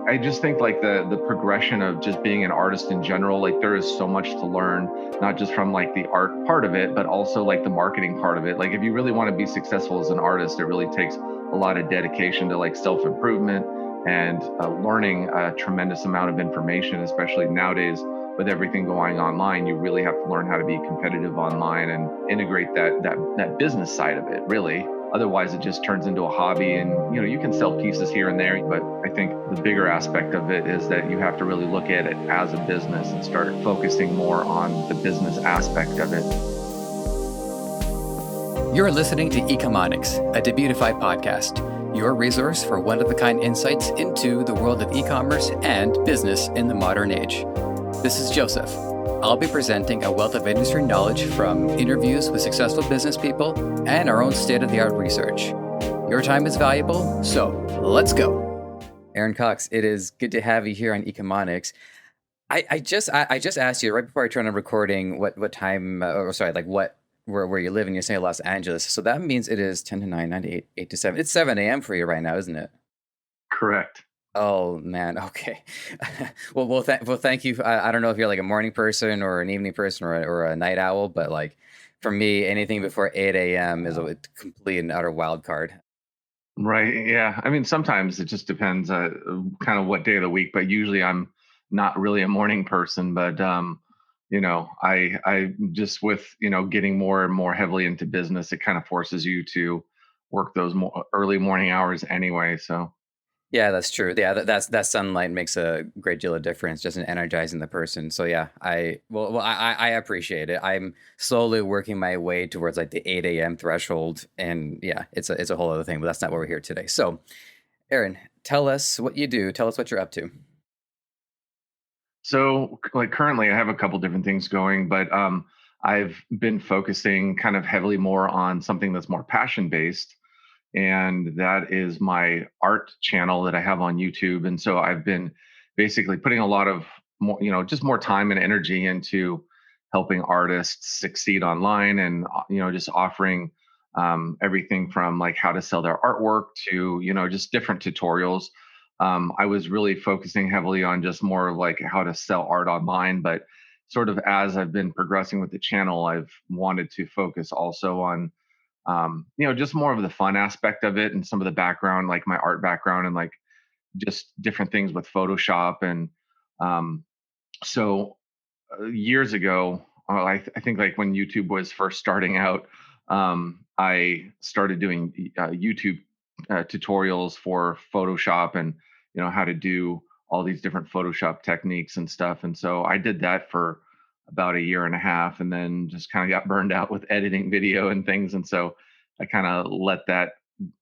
I just think like the progression of just being an artist in general, like there is so much to learn, not just from like the art part of it, but also like the marketing part of it. Like if you really want to be successful as an artist, it really takes a lot of dedication to like self-improvement and learning a tremendous amount of information, especially nowadays with everything going online. You really have to learn how to be competitive online and integrate that business side of it, really. Otherwise, it just turns into a hobby, and you can sell pieces here and there. But I think the bigger aspect of it is that you have to really look at it as a business and start focusing more on the business aspect of it. You're listening to Ecomonics, a Debutify podcast, your resource for one-of-a-kind insights into the world of e-commerce and business in the modern age. This is Joseph. I'll be presenting a wealth of industry knowledge from interviews with successful business people and our own state-of-the-art research. Your time is valuable, so let's go. Aaron Cox, it is good to have you here on Ecomonics. I just asked you right before I turned on recording what time, where you live, and you say Los Angeles. So that means it is 10 to 9, 9 to 8, 8 to 7. It's 7 a.m. for you right now, isn't it? Correct. Oh man, okay. Thank you. I don't know if you're like a morning person or an evening person or a night owl, but like for me, anything before 8 a.m. is a complete and utter wild card. Right. Yeah. I mean, sometimes it just depends kind of what day of the week, but usually I'm not really a morning person. But I just with getting more and more heavily into business, it kind of forces you to work those early morning hours anyway. So. Yeah, that's true. Yeah, that sunlight makes a great deal of difference just in energizing the person. So yeah, I appreciate it. I'm slowly working my way towards like the 8 a.m. threshold, and yeah, it's a whole other thing, but that's not what we're here today. So, Aaron, tell us what you do. Tell us what you're up to. So like currently I have a couple different things going, but I've been focusing kind of heavily more on something that's more passion based, and that is my art channel that I have on YouTube. And so I've been basically putting a lot of more, just more time and energy into helping artists succeed online, and just offering everything from like how to sell their artwork to just different tutorials. I was really focusing heavily on just more of like how to sell art online, but sort of as I've been progressing with the channel, I've wanted to focus also on just more of the fun aspect of it and some of the background, like my art background and like just different things with Photoshop. And um, so years ago, I think like when YouTube was first starting out, I started doing YouTube tutorials for Photoshop and, how to do all these different Photoshop techniques and stuff. And so I did that for about a year and a half, and then just kind of got burned out with editing video and things. And so I kind of let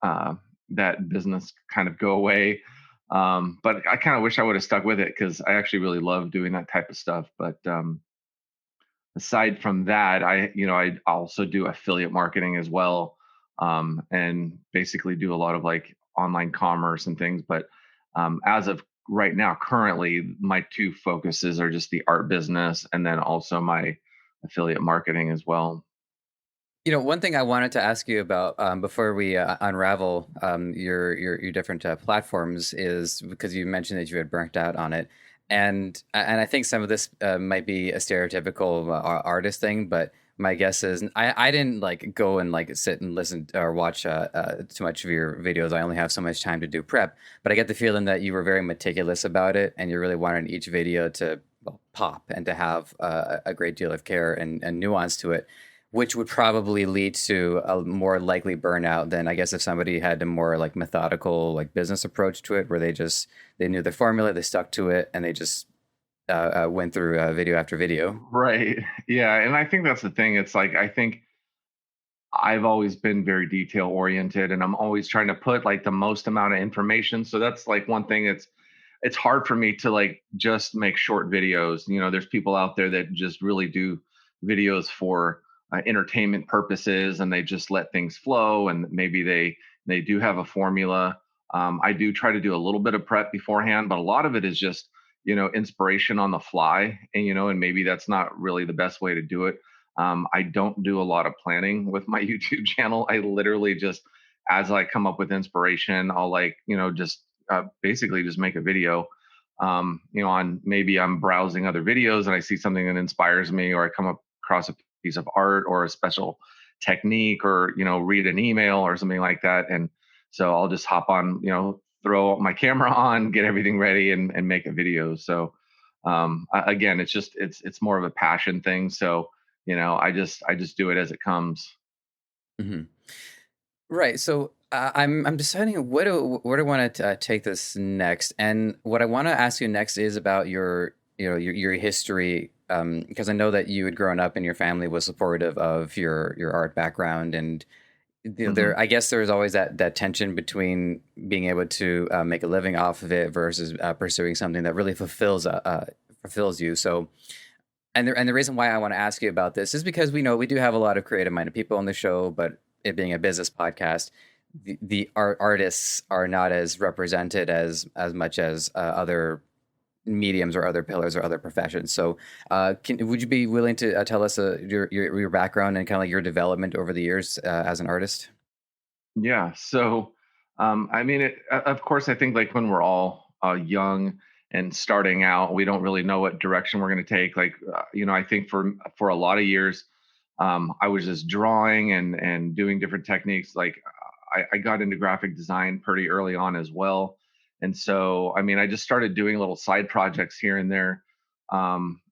uh, that business kind of go away. But I kind of wish I would have stuck with it because I actually really love doing that type of stuff. But aside from that, I also do affiliate marketing as well, and basically do a lot of like online commerce and things. But as of right now, currently, my two focuses are just the art business and then also my affiliate marketing as well. One thing I wanted to ask you about before we unravel your different platforms is because you mentioned that you had burnt out on it, and I think some of this might be a stereotypical artist thing, but my guess is I didn't like go and like sit and listen or watch too much of your videos. I only have so much time to do prep, but I get the feeling that you were very meticulous about it, and you really wanted each video to pop and to have a great deal of care and nuance to it, which would probably lead to a more likely burnout than I guess if somebody had a more like methodical like business approach to it, where they knew the formula, they stuck to it, and they just went through video after video. Right. Yeah. And I think that's the thing. It's like, I think I've always been very detail oriented, and I'm always trying to put like the most amount of information. So that's like one thing. It's hard for me to like just make short videos. There's people out there that just really do videos for entertainment purposes, and they just let things flow, and maybe they do have a formula. I do try to do a little bit of prep beforehand, but a lot of it is just inspiration on the fly, and maybe that's not really the best way to do it. I don't do a lot of planning with my YouTube channel. I literally just, as I come up with inspiration, I'll like just basically just make a video. On maybe I'm browsing other videos and I see something that inspires me, or I come across a piece of art or a special technique, or read an email or something like that, and so I'll just hop on, throw my camera on, get everything ready, and make a video. So again, it's more of a passion thing. So I just do it as it comes. Mhm. Right. So I'm deciding where do I want to take this next, and what I want to ask you next is about your history, because I know that you had grown up and your family was supportive of your art background, and Hmm. there I guess there's always that tension between being able to make a living off of it versus pursuing something that really fulfills you. So and the reason why I want to ask you about this is because we know we do have a lot of creative minded people on the show, but it being a business podcast, the artists are not as represented as much as other mediums or other pillars or other professions. So, would you be willing to tell us your background and kind of like your development over the years as an artist? Yeah. So, I mean, of course, I think like when we're all young and starting out, we don't really know what direction we're going to take. Like, I think for a lot of years, I was just drawing and doing different techniques. Like, I got into graphic design pretty early on as well, and so I mean, I just started doing little side projects here and there. Um,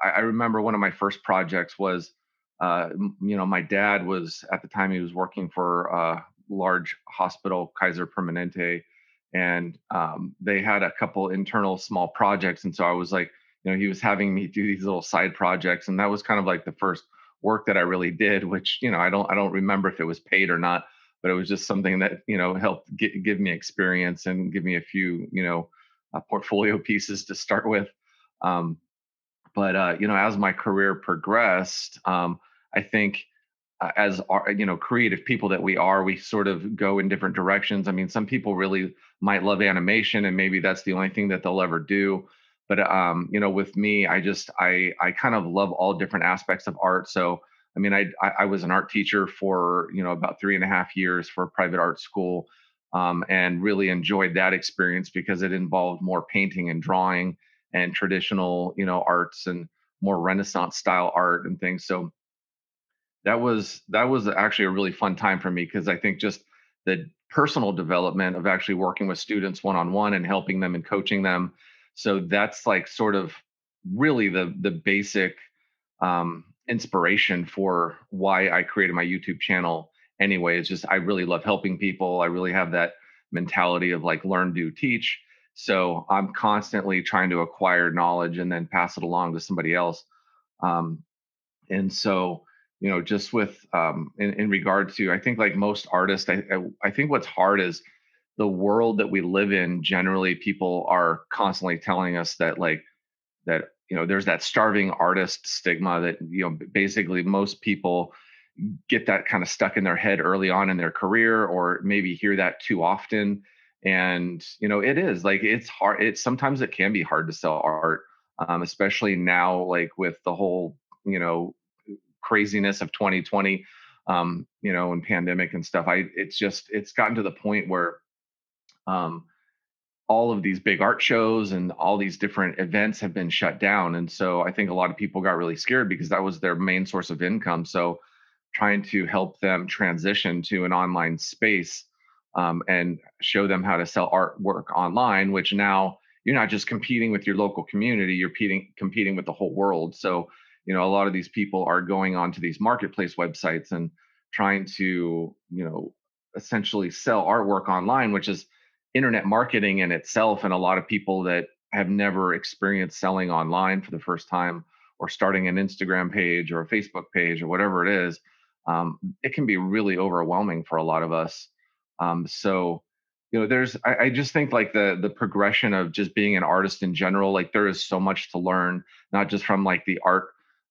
I remember one of my first projects was, my dad was at the time he was working for a large hospital, Kaiser Permanente, and they had a couple internal small projects, and so I was like, he was having me do these little side projects, and that was kind of like the first work that I really did, which I don't remember if it was paid or not, but it was just something that helped give me experience and give me a few portfolio pieces to start with. Um, but as my career progressed, I think as creative people that we are, we sort of go in different directions. I mean, some people really might love animation, and maybe that's the only thing that they'll ever do. But with me, I kind of love all different aspects of art. So I mean, I was an art teacher for about 3.5 years for a private art school, and really enjoyed that experience because it involved more painting and drawing and traditional arts and more Renaissance style art and things. So that was actually a really fun time for me because I think just the personal development of actually working with students one on one and helping them and coaching them. So that's like sort of really the basic inspiration for why I created my YouTube channel. Anyway, it's just I really love helping people. I really have that mentality of like learn, do, teach. So I'm constantly trying to acquire knowledge and then pass it along to somebody else. Um, and so just with in regard to, I think like most artists, I think what's hard is the world that we live in. Generally people are constantly telling us that like that there's that starving artist stigma that basically most people get that kind of stuck in their head early on in their career, or maybe hear that too often. And it is like it's hard, it's sometimes it can be hard to sell art, especially now like with the whole you know craziness of 2020, and pandemic and stuff. It's gotten to the point where um, all of these big art shows and all these different events have been shut down. And so I think a lot of people got really scared because that was their main source of income. So trying to help them transition to an online space, and show them how to sell artwork online, which now you're not just competing with your local community, you're competing with the whole world. So, a lot of these people are going onto these marketplace websites and trying to, essentially sell artwork online, which is internet marketing in itself. And a lot of people that have never experienced selling online for the first time, or starting an Instagram page or a Facebook page or whatever it is, it can be really overwhelming for a lot of us. So, I just think like the progression of just being an artist in general, like there is so much to learn, not just from like the art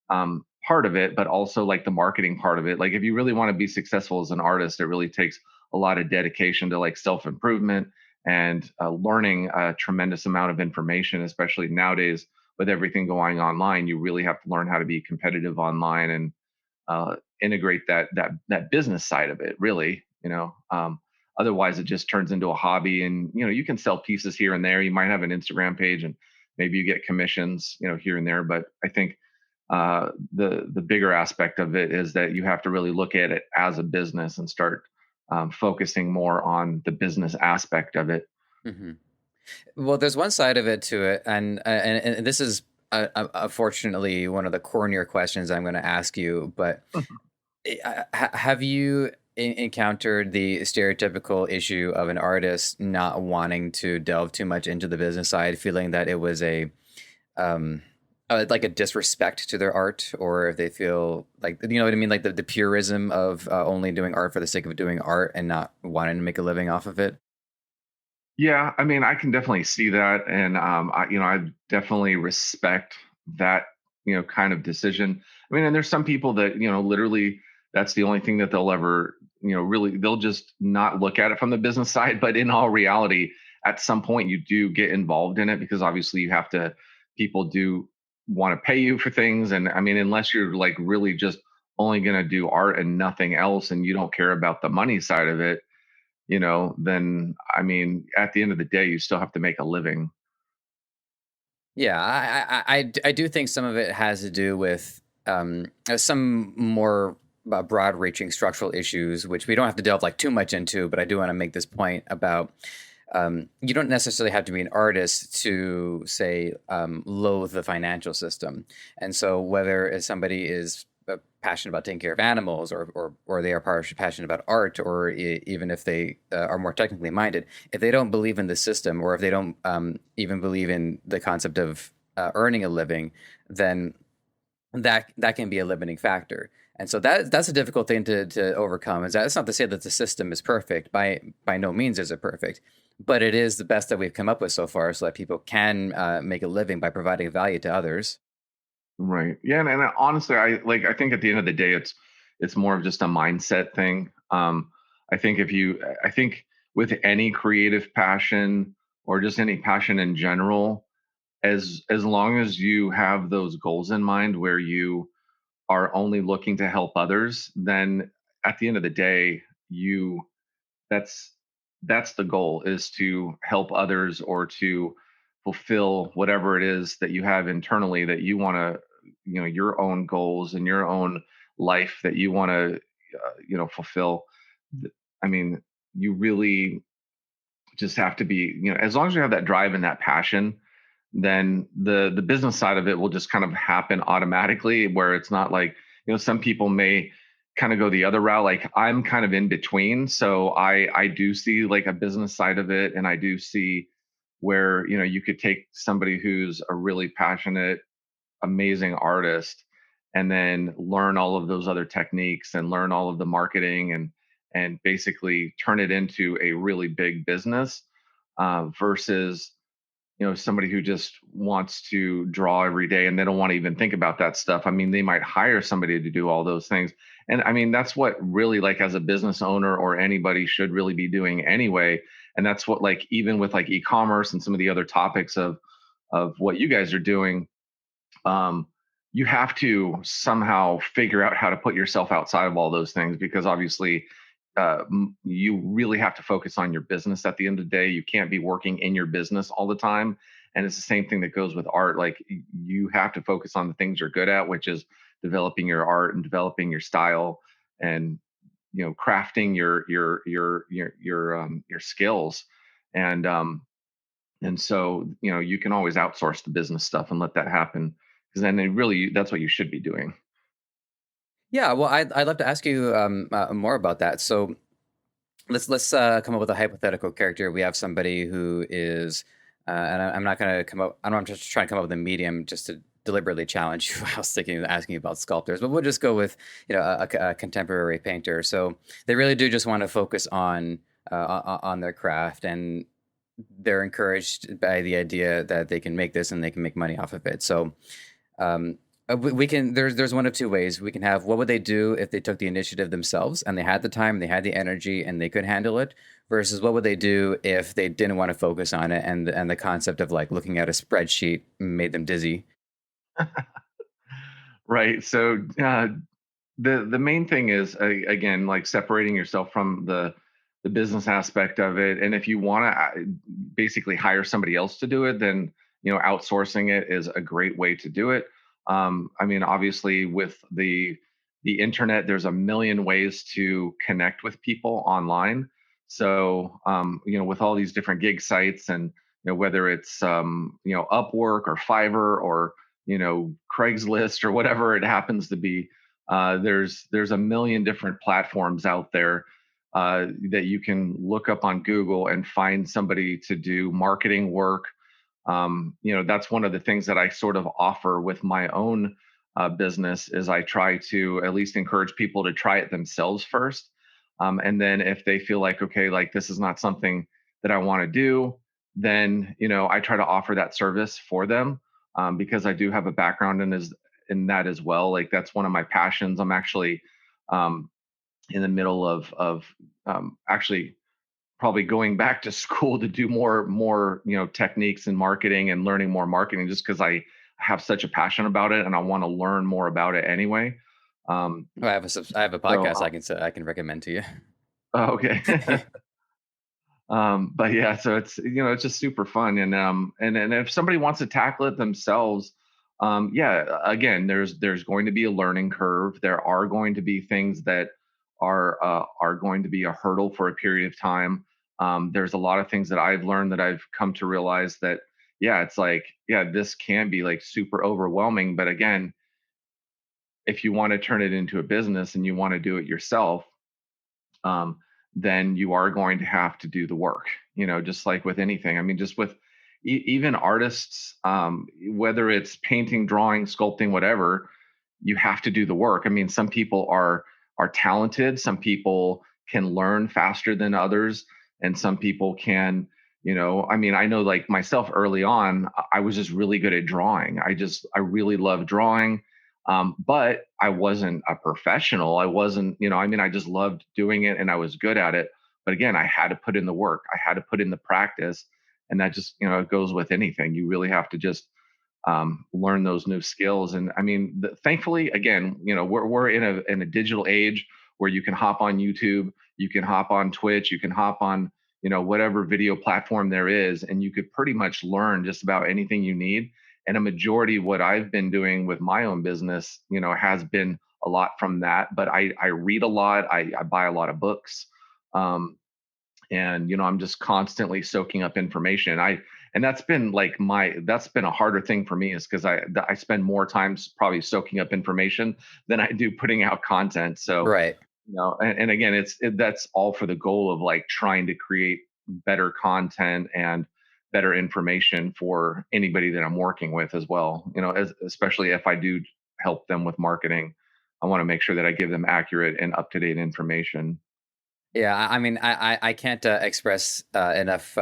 part of it, but also like the marketing part of it. Like if you really want to be successful as an artist, it really takes a lot of dedication to like self improvement and learning a tremendous amount of information, especially nowadays with everything going online. You really have to learn how to be competitive online and integrate that business side of it. Really, Otherwise, it just turns into a hobby, and you can sell pieces here and there. You might have an Instagram page, and maybe you get commissions, here and there. But I think the bigger aspect of it is that you have to really look at it as a business and start focusing more on the business aspect of it. Hmm. Well, there's one side of it to it, and this is unfortunately one of the cornier questions I'm going to ask you. But have you encountered the stereotypical issue of an artist not wanting to delve too much into the business side, feeling that it was a um, like a disrespect to their art, or if they feel like, you know what I mean, like the purism of only doing art for the sake of doing art and not wanting to make a living off of it? Yeah, I mean, I can definitely see that, and I definitely respect that, kind of decision. I mean, and there's some people that, literally, that's the only thing that they'll ever, really, they'll just not look at it from the business side. But in all reality, at some point, you do get involved in it because obviously you have to. People do want to pay you for things, and I mean, unless you're like really just only going to do art and nothing else, and you don't care about the money side of it, then I mean, at the end of the day, you still have to make a living. Yeah, I do think some of it has to do with some more broad-reaching structural issues, which we don't have to delve like too much into. But I do want to make this point about you don't necessarily have to be an artist to say loathe the financial system. And so whether somebody is passionate about taking care of animals, or they are passionate about art, or even if they are more technically minded, if they don't believe in the system, or if they don't even believe in the concept of earning a living, then that can be a limiting factor. And so that's a difficult thing to overcome. Is that it's not to say that the system is perfect. By no means is it perfect, but it is the best that we've come up with so far, so that people can make a living by providing value to others. Right. Yeah, and honestly, I think at the end of the day, it's more of just a mindset thing. I think with any creative passion or just any passion in general, as long as you have those goals in mind where you are only looking to help others, then at the end of the day, you that's that's the goal, is to help others or to fulfill whatever it is that you have internally that you want to, your own goals and your own life that you want to, fulfill. I mean, you really just have to be, as long as you have that drive and that passion, then the business side of it will just kind of happen automatically, where it's not like, some people may kind of go the other route. Like I'm kind of in between, so I do see like a business side of it, and I do see where, you could take somebody who's a really passionate, amazing artist, and then learn all of those other techniques and learn all of the marketing, and basically turn it into a really big business, versus, somebody who just wants to draw every day and they don't want to even think about that stuff. I mean, they might hire somebody to do all those things. And I mean, that's what really, like, as a business owner or anybody should really be doing anyway. And that's what, like, even with like e-commerce and some of the other topics of what you guys are doing, um, you have to somehow figure out how to put yourself outside of all those things, because obviously, you really have to focus on your business at the end of the day. You can't be working in your business all the time. And it's the same thing that goes with art. Like, you have to focus on the things you're good at, which is developing your art and developing your style, and crafting your skills. And um and so, you can always outsource the business stuff and let that happen, because then that's what you should be doing. Yeah, well, I'd love to ask you more about that. So let's come up with a hypothetical character. We have somebody who is, I'm not going to come up. I don't. I'm just trying to come up with a medium just to deliberately challenge you. I was thinking of asking you about sculptors, but we'll just go with a contemporary painter. So they really do just want to focus on their craft, and they're encouraged by the idea that they can make this and they can make money off of it. So we can there's one of two ways we can have. What would they do if they took the initiative themselves and they had the time, they had the energy, and they could handle it, versus what would they do if they didn't want to focus on it, and the concept of like looking at a spreadsheet made them dizzy? Right. So the main thing is, again, like, separating yourself from the business aspect of it. And if you want to basically hire somebody else to do it, then outsourcing it is a great way to do it. I mean, obviously, with the internet, there's a million ways to connect with people online. So, with all these different gig sites, and whether it's Upwork or Fiverr or Craigslist or whatever it happens to be, there's a million different platforms out there that you can look up on Google and find somebody to do marketing work. That's one of the things that I sort of offer with my own business is I try to at least encourage people to try it themselves first. And then if they feel like, okay, like this is not something that I want to do, then, I try to offer that service for them because I do have a background in that as well. Like that's one of my passions. I'm actually um, in the middle of actually probably going back to school to do more techniques in marketing and learning more marketing just because I have such a passion about it and I want to learn more about it anyway. Um, I have a so podcast I can recommend to you. okay. But yeah, so it's just super fun, and if somebody wants to tackle it themselves, yeah, again, there's going to be a learning curve. There are going to be things that are going to be a hurdle for a period of time. There's a lot of things that I've learned that I've come to realize that yeah, it's like yeah, this can be like super overwhelming, but again, if you want to turn it into a business and you want to do it yourself, um, then you are going to have to do the work, just like with anything. I mean, just with even artists, whether it's painting, drawing, sculpting, whatever, you have to do the work. I mean, some people are talented, some people can learn faster than others, and some people can, I mean, I know like myself early on, I was just really good at drawing. I really love drawing. But I wasn't a professional. I wasn't, I mean, I just loved doing it and I was good at it. But again, I had to put in the work, I had to put in the practice. And that just, it goes with anything. You really have to just learn those new skills. And I mean, thankfully, again, we're in a digital age where you can hop on YouTube, you can hop on Twitch, you can hop on, whatever video platform there is, and you could pretty much learn just about anything you need. And a majority of what I've been doing with my own business, has been a lot from that. But I read a lot, I buy a lot of books. And I'm just constantly soaking up information. And that's been like that's been a harder thing for me is because I spend more time probably soaking up information than I do putting out content. So Right. and again, that's all for the goal of like trying to create better content and better information for anybody that I'm working with as well. Especially if I do help them with marketing, I want to make sure that I give them accurate and up to date information. Yeah, I mean, I can't express enough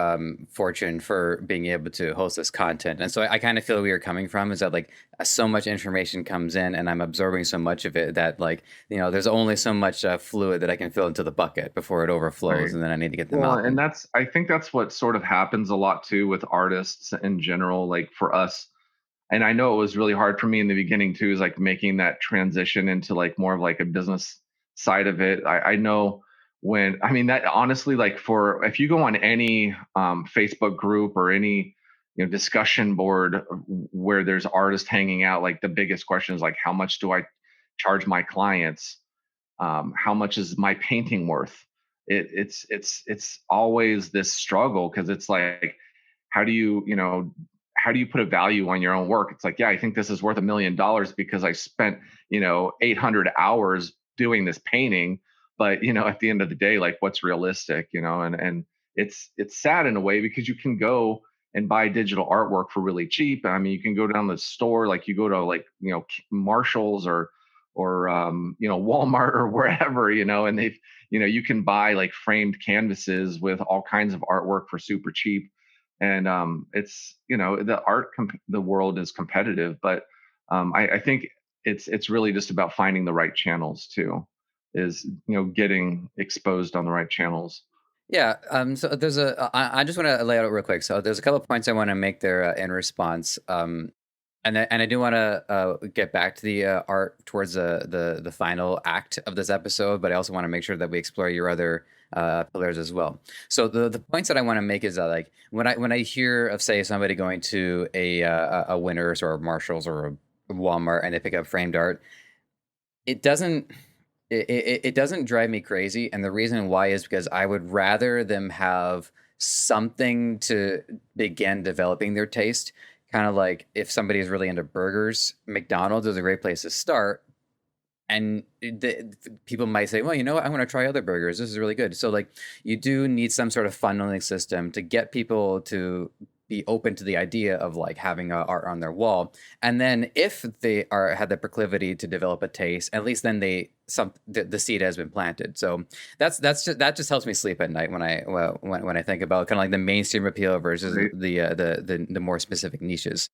fortune for being able to host this content, and so I kind of feel where you're coming from. Is that like so much information comes in, and I'm absorbing so much of it that like there's only so much fluid that I can fill into the bucket before it overflows, Right. and then I need to get them Well, out. and I think that's what sort of happens a lot too with artists in general. Like for us, and I know it was really hard for me in the beginning too, is like making that transition into like more of like a business side of it. I know when, I mean, that honestly, like for, if you go on any Facebook group or any, discussion board where there's artists hanging out, like the biggest question is like, how much do I charge my clients? How much is my painting worth? It's always this struggle because it's like, how do how do you put a value on your own work? It's like, yeah, I think this is worth $1 million because I spent 800 hours doing this painting. But at the end of the day, like, what's realistic? And it's sad in a way because you can go and buy digital artwork for really cheap. I mean, you can go down the store, like you go to like Marshalls or Walmart or wherever, and they've you can buy like framed canvases with all kinds of artwork for super cheap. And it's the world is competitive, but I think it's really just about finding the right channels too, is getting exposed on the right channels. Yeah. So there's I just want to lay out it real quick. So there's a couple of points I want to make there in response. And I do want to get back to the art towards the final act of this episode, but I also want to make sure that we explore your other pillars as well. So the points that I want to make is that, like, when I hear of, say, somebody going to a Winners or a Marshalls or a Walmart and they pick up framed art, it doesn't it doesn't drive me crazy, and the reason why is because I would rather them have something to begin developing their taste. Kind of like if somebody is really into burgers, McDonald's is a great place to start, and people might say, well, you know what, I'm going to try other burgers, this is really good. So, like, you do need some sort of funneling system to get people to be open to the idea of, like, having art on their wall. And then if they are had the proclivity to develop a taste, at least then the seed has been planted. So that just helps me sleep at night when I think about kind of like the mainstream appeal versus Right. the more specific niches.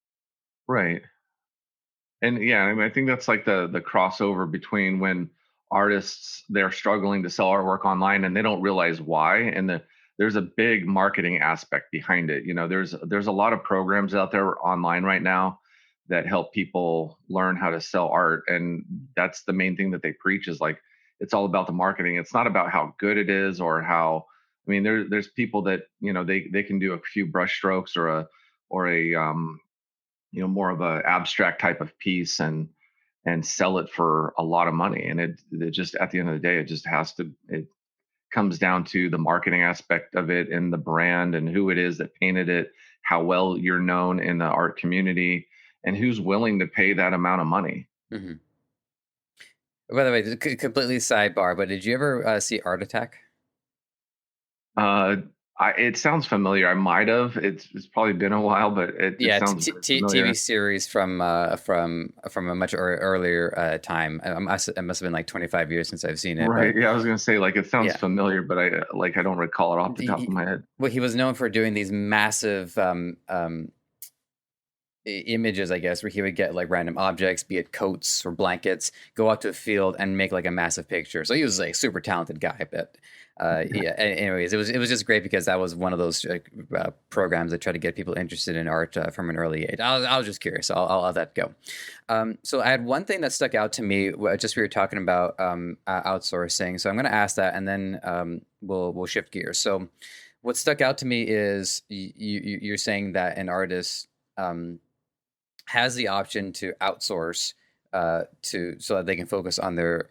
Right. And yeah, I mean, I think that's like the crossover between when artists they're struggling to sell artwork online and they don't realize why, and there's a big marketing aspect behind it. There's a lot of programs out there online right now that help people learn how to sell art, and that's the main thing that they preach is like it's all about the marketing. It's not about how good it is or how. I mean, there's people that they can do a few brush strokes or a more of a abstract type of piece and sell it for a lot of money, and it just at the end of the day it comes down to the marketing aspect of it and the brand and who it is that painted it, how well you're known in the art community, and who's willing to pay that amount of money. Hmm. By the way, completely sidebar, but did you ever see Art Attack? uh it sounds familiar. I might have. It's probably been a while, but it Yeah, sounds very TV familiar. series from a much earlier time. It must have been like 25 years since I've seen it, Right, but yeah, I was gonna say, like, it sounds yeah. familiar, but I don't recall it off the top of He, my head. well, he was known for doing these massive images, I guess, where he would get like random objects, be it coats or blankets, go out to a field and make like a massive picture. So he was like a super talented guy. But yeah. Anyways, it was just great because that was one of those programs that try to get people interested in art from an early age. I was just curious. So I'll let that go. So I had one thing that stuck out to me. Just we were talking about outsourcing. So I'm going to ask that, and then we'll shift gears. So what stuck out to me is you're saying that an artist has the option to outsource to so that they can focus on their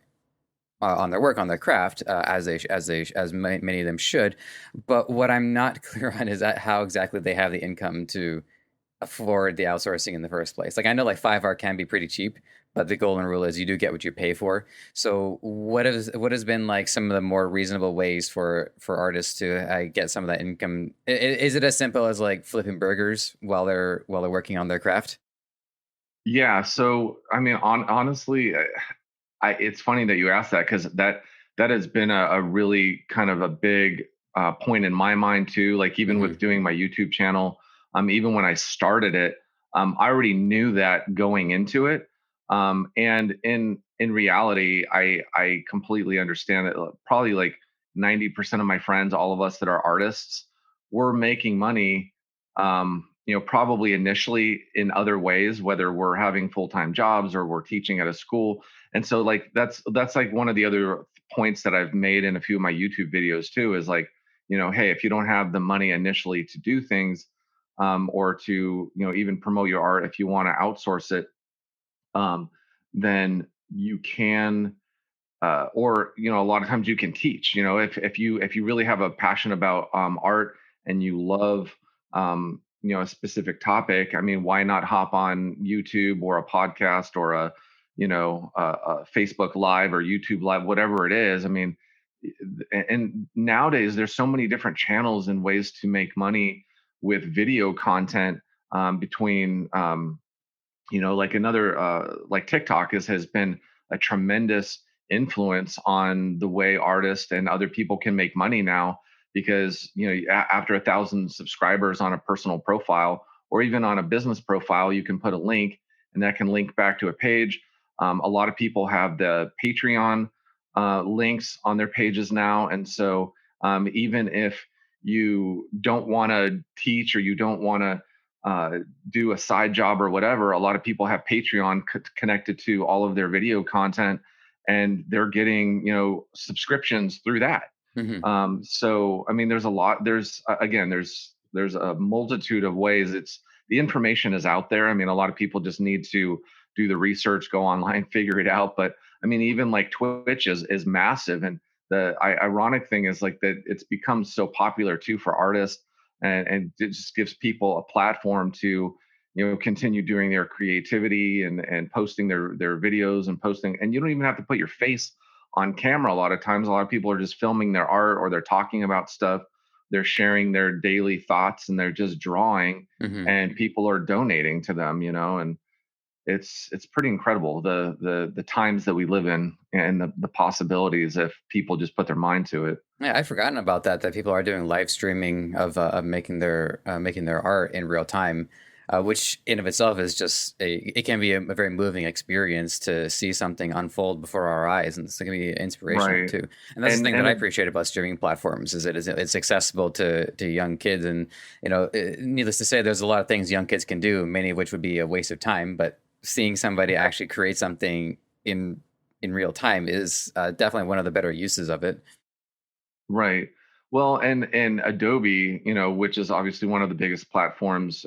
work, on their craft, as many of them should. But what I'm not clear on is that how exactly they have the income to afford the outsourcing in the first place. Like, I know like 5 art can be pretty cheap, but the golden rule is you do get what you pay for. So what has been like some of the more reasonable ways for artists to get some of that income? Is it as simple as like flipping burgers while they're working on their craft? Yeah, so I mean, honestly, it's funny that you asked that because that has been a really kind of a big point in my mind too. Like even Hmm. with doing my YouTube channel, even when I started it, I already knew that going into it. And in reality, I completely understand that probably like 90% of my friends, all of us that are artists, we're making money. Probably initially in other ways, whether we're having full-time jobs or we're teaching at a school. And so like that's like one of the other points that I've made in a few of my YouTube videos too is like, hey, if you don't have the money initially to do things, or to, even promote your art, if you want to outsource it, um, then you can, or a lot of times you can teach. If you really have a passion about art and you love a specific topic. I mean, why not hop on YouTube or a podcast or a Facebook Live or YouTube Live, whatever it is. I mean, and nowadays there's so many different channels and ways to make money with video content, between like another like TikTok has been a tremendous influence on the way artists and other people can make money now, because after 1,000 subscribers on a personal profile or even on a business profile, you can put a link and that can link back to a page. A lot of people have the Patreon links on their pages now, and so even if you don't want to teach or you don't want to uh, do a side job or whatever, a lot of people have Patreon connected to all of their video content, and they're getting subscriptions through that. Hmm. So I mean, there's a lot. Again, there's a multitude of ways. It's the information is out there. I mean, a lot of people just need to do the research, go online, figure it out. But I mean, even like Twitch is massive, and the ironic thing is like that it's become so popular too for artists, and it just gives people a platform to continue doing their creativity and posting their videos and posting, and you don't even have to put your face on camera. A lot of times, a lot of people are just filming their art, or they're talking about stuff, they're sharing their daily thoughts, and they're just drawing, Hmm. and people are donating to them, and it's pretty incredible, the times that we live in, and the possibilities if people just put their mind to it. Yeah, I've forgotten about that. That people are doing live streaming of making their art in real time, which in of itself is just it can be a very moving experience to see something unfold before our eyes, and it can be inspirational Right. too. And that's the and thing that and I it, appreciate about streaming platforms is it's accessible to young kids, and needless to say, there's a lot of things young kids can do, many of which would be a waste of time, but seeing somebody actually create something in in real time is definitely one of the better uses of it. Right. Well, and Adobe, which is obviously one of the biggest platforms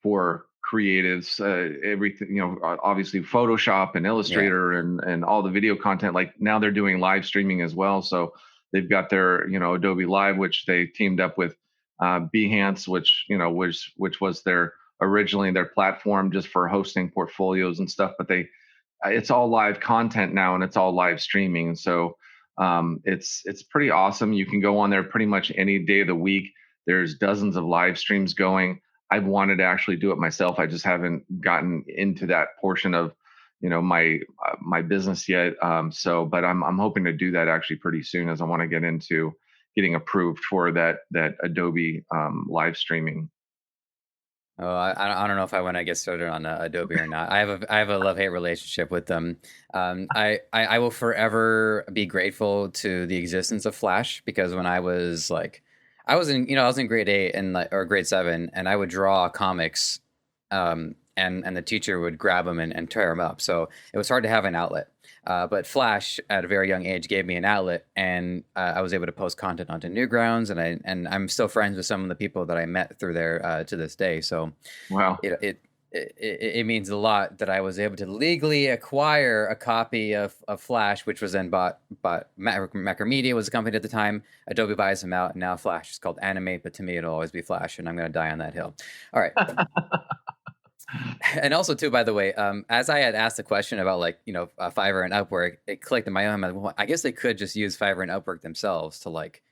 for creatives, everything, obviously Photoshop and Yeah. Illustrator and all the video content. Like now they're doing live streaming as well. So they've got their, Adobe Live, which they teamed up with Behance, which was their originally their platform just for hosting portfolios and stuff. But it's all live content now, and it's all live streaming. And so it's pretty awesome. You can go on there pretty much any day of the week. There's dozens of live streams going. I've wanted to actually do it myself. I just haven't gotten into that portion of my business yet. But I'm hoping to do that actually pretty soon, as I want to get into getting approved for that Adobe live streaming. Oh, I don't know if I want to get started on Adobe or not. I have a love hate relationship with them. I will forever be grateful to the existence of Flash because when I was like, I was in grade 8 and like or grade 7, and I would draw comics, and the teacher would grab them and tear them up. So it was hard to have an outlet. But Flash at a very young age gave me an outlet, and I was able to post content onto Newgrounds, and I'm still friends with some of the people that I met through there to this day. So Well, it it, it means a lot that I was able to legally acquire a copy of Flash, which was then bought Macromedia was a company at the time. Adobe buys them out, and now Flash is called Animate, but to me it'll always be Flash, and I'm going to die on that hill. All right. And also too, by the way, as I had asked the question about like Fiverr and Upwork, it clicked in my own mind. Well, I guess they could just use Fiverr and Upwork themselves to like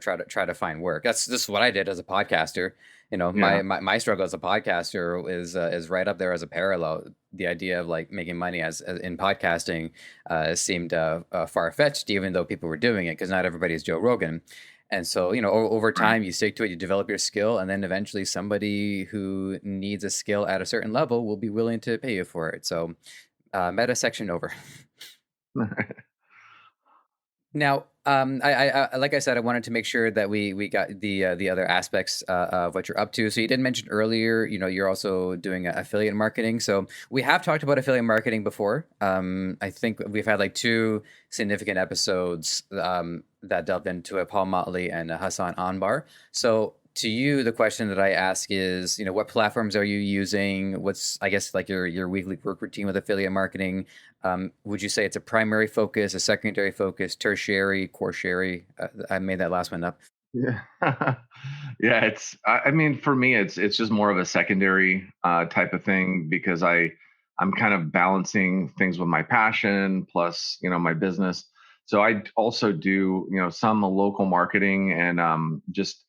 try to find work. That's just what I did as a podcaster. yeah. My struggle as a podcaster is right up there as a parallel. The idea of like making money as in podcasting seemed far fetched, even though people were doing it, because not everybody is Joe Rogan. And so, over Right. time, you stick to it, you develop your skill, and then eventually somebody who needs a skill at a certain level will be willing to pay you for it. So, meta section over. Now, like I said, I wanted to make sure that we got the other aspects of what you're up to. So you did mention earlier, you're also doing affiliate marketing. So we have talked about affiliate marketing before. I think we've had like two significant episodes that delved into it, Paul Motley and Hassan Anbar. So to you, the question that I ask is, what platforms are you using? What's, I guess, like your weekly work routine with affiliate marketing? Would you say it's a primary focus, a secondary focus, tertiary, quaternary? I made that last one up. Yeah. Yeah, I mean, for me it's just more of a secondary type of thing, because I'm kind of balancing things with my passion plus, my business. So I also do, some local marketing, and just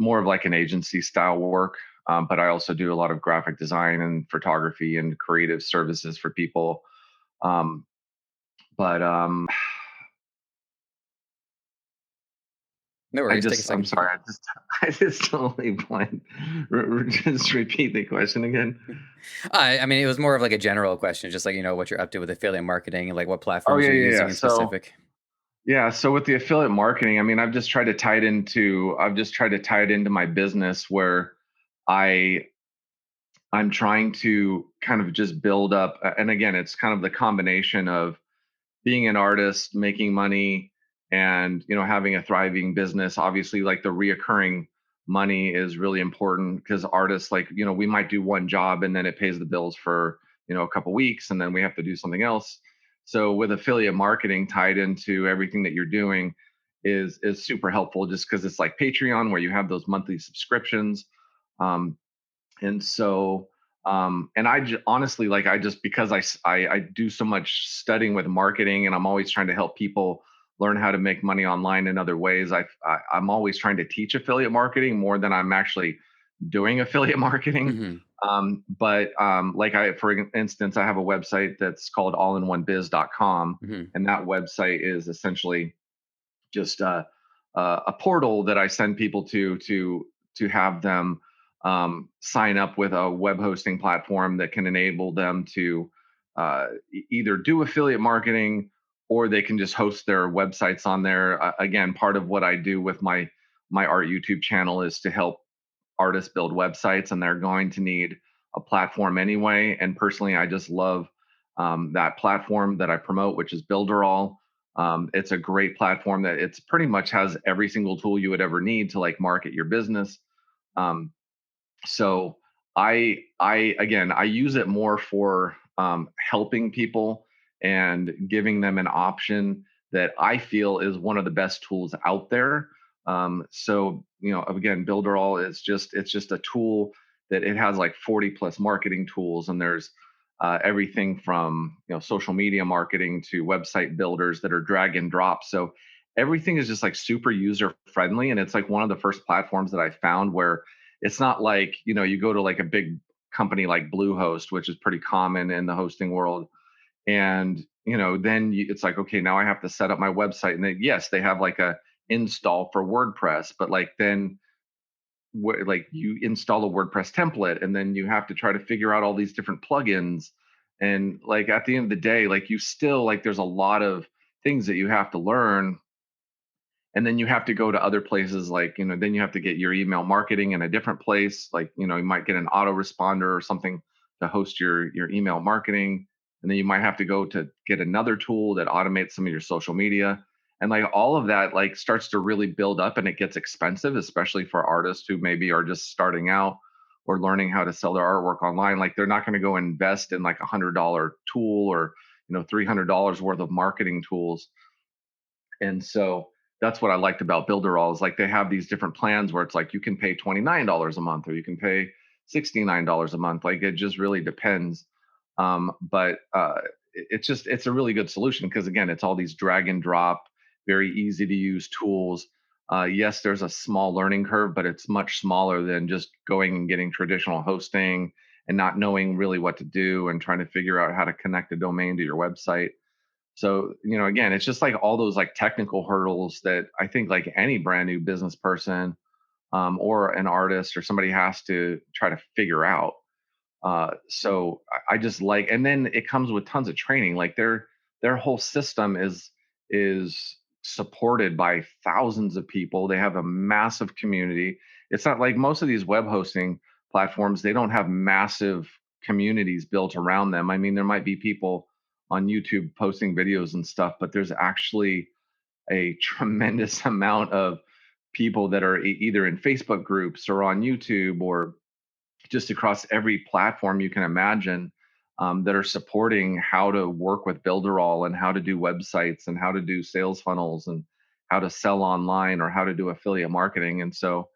more of like an agency style work. But I also do a lot of graphic design and photography and creative services for people. Um, but No worries. Take a I'm second. sorry. I just totally blanked. Just repeat the question again. I mean, it was more of like a general question, just like what you're up to with affiliate marketing, like what Oh platforms yeah, you're yeah, yeah. using in So specific. yeah, so with the affiliate marketing, I mean, I've just tried to tie it into my business, where I I'm trying to kind of just build up, and again, it's kind of the combination of being an artist, making money, And having a thriving business, obviously, like the reoccurring money is really important, because artists, like, we might do one job and then it pays the bills for a couple weeks, and then we have to do something else. So with affiliate marketing tied into everything that you're doing is super helpful, just because it's like Patreon, where you have those monthly subscriptions. um, and so and honestly, like, I just, because I do so much studying with marketing, and I'm always trying to help people learn how to make money online in other ways. I'm always trying to teach affiliate marketing more than I'm actually doing affiliate marketing. Hmm. But like, for instance, I have a website that's called allinOneBiz.com, Hmm. and that website is essentially just a portal that I send people to have them sign up with a web hosting platform that can enable them to either do affiliate marketing, or they can just host their websites on there. Again, part of what I do with my art YouTube channel is to help artists build websites, and they're going to need a platform anyway. And personally, I just love that platform that I promote, which is Builderall. It's a great platform that it's pretty much has every single tool you would ever need to like market your business. Um, so I again, I use it more for helping people and giving them an option that I feel is one of the best tools out there. So again, Builderall is just, it's just a tool that it has like 40 plus marketing tools, and there's everything from social media marketing to website builders that are drag and drop. So everything is just like super user friendly, and it's like one of the first platforms that I found where it's not like you go to like a big company like Bluehost, which is pretty common in the hosting world, and then it's like, okay, now I have to set up my website, and then yes, they have like a install for WordPress, but like then like you install a WordPress template, and then you have to try to figure out all these different plugins, and like at the end of the day, like you still, like, there's a lot of things that you have to learn. And then you have to go to other places, like then you have to get your email marketing in a different place, like you might get an autoresponder or something to host your email marketing. And then you might have to go to get another tool that automates some of your social media, and like all of that like starts to really build up, and it gets expensive, especially for artists who maybe are just starting out or learning how to sell their artwork online. Like they're not going to go invest in like $100 tool, or $300 worth of marketing tools. And so that's what I liked about Builderall, is like they have these different plans where it's like you can pay $29 a month, or you can pay $69 a month. Like it just really depends. But it's a really good solution, because again, it's all these drag and drop, very easy to use tools. Yes, there's a small learning curve, but it's much smaller than just going and getting traditional hosting and not knowing really what to do and trying to figure out how to connect a domain to your website. So, again, it's just like all those like technical hurdles that I think like any brand new business person, or an artist or somebody has to try to figure out. So I just like, and then it comes with tons of training. Like their whole system is supported by thousands of people. They have a massive community. It's not like most of these web hosting platforms, they don't have massive communities built around them. I mean, there might be people on YouTube posting videos and stuff, but there's actually a tremendous amount of people that are either in Facebook groups or on YouTube, or just across every platform you can imagine, that are supporting how to work with Builderall, and how to do websites, and how to do sales funnels, and how to sell online, or how to do affiliate marketing. And so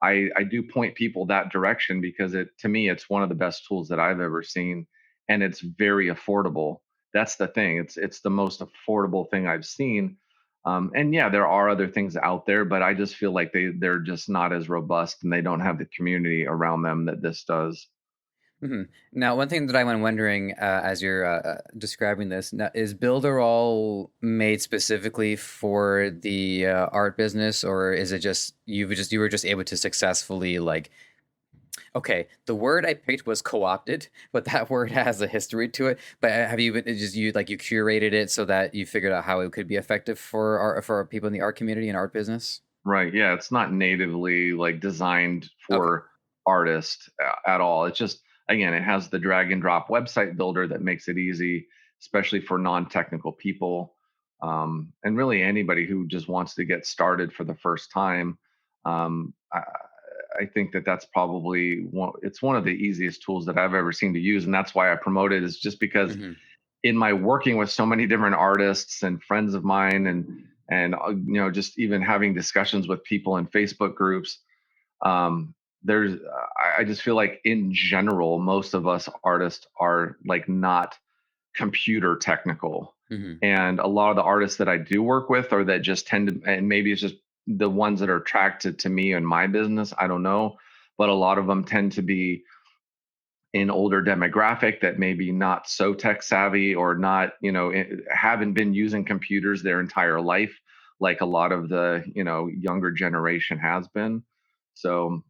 I do point people that direction, because to me it's one of the best tools that I've ever seen, and it's very affordable. That's the thing. It's the most affordable thing I've seen. And yeah, there are other things out there, but I just feel like they're just not as robust, and they don't have the community around them that this does. Hmm. Now, one thing that I'm wondering, as you're describing this, now, is Builderall made specifically for the art business, or is it just you were just able to successfully, like, okay, the word I picked was co-opted, but that word has a history to it. But have you been just you like you curated it so that you figured out how it could be effective for people in the art community and art business? Right. Yeah, it's not natively like designed Okay. for artists at all. It's just, again, it has the drag and drop website builder that makes it easy, especially for non-technical people. And really anybody who just wants to get started for the first time. I think that that's probably it's one of the easiest tools that I've ever seen to use, and that's why I promote it. Is just because Hmm. in my working with so many different artists and friends of mine, and just even having discussions with people in Facebook groups, there's I just feel like in general most of us artists are like not computer technical. Hmm. And a lot of the artists that I do work with, or that just tend to, and maybe it's just the ones that are attracted to me and my business, I don't know, but a lot of them tend to be an older demographic that maybe not so tech savvy, or not, haven't been using computers their entire life like a lot of the, younger generation has been. So,